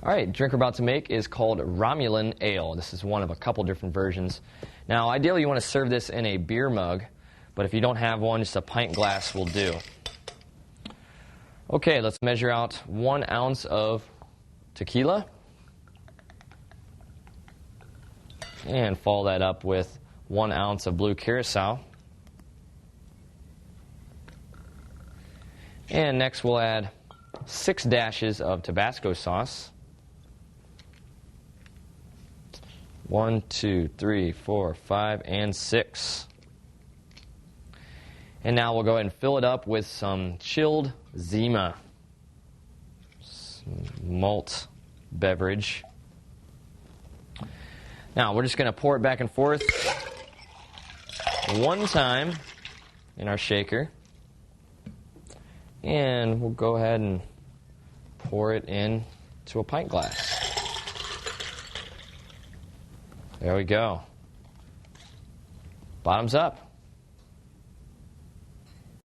All right, drink we're about to make is called Romulan Ale. This is one of a couple different versions. Now, ideally you want to serve this in a beer mug, but if you don't have one, just a pint glass will do. Okay, let's measure out 1 ounce of tequila. And follow that up with 1 ounce of blue curacao. And next we'll add 6 dashes of Tabasco sauce. 1, 2, 3, 4, 5, and 6. And now we'll go ahead and fill it up with some chilled Zima malt beverage. Now we're just going to pour it back and forth 1 time in our shaker. And we'll go ahead and pour it into a pint glass. There we go. Bottoms up.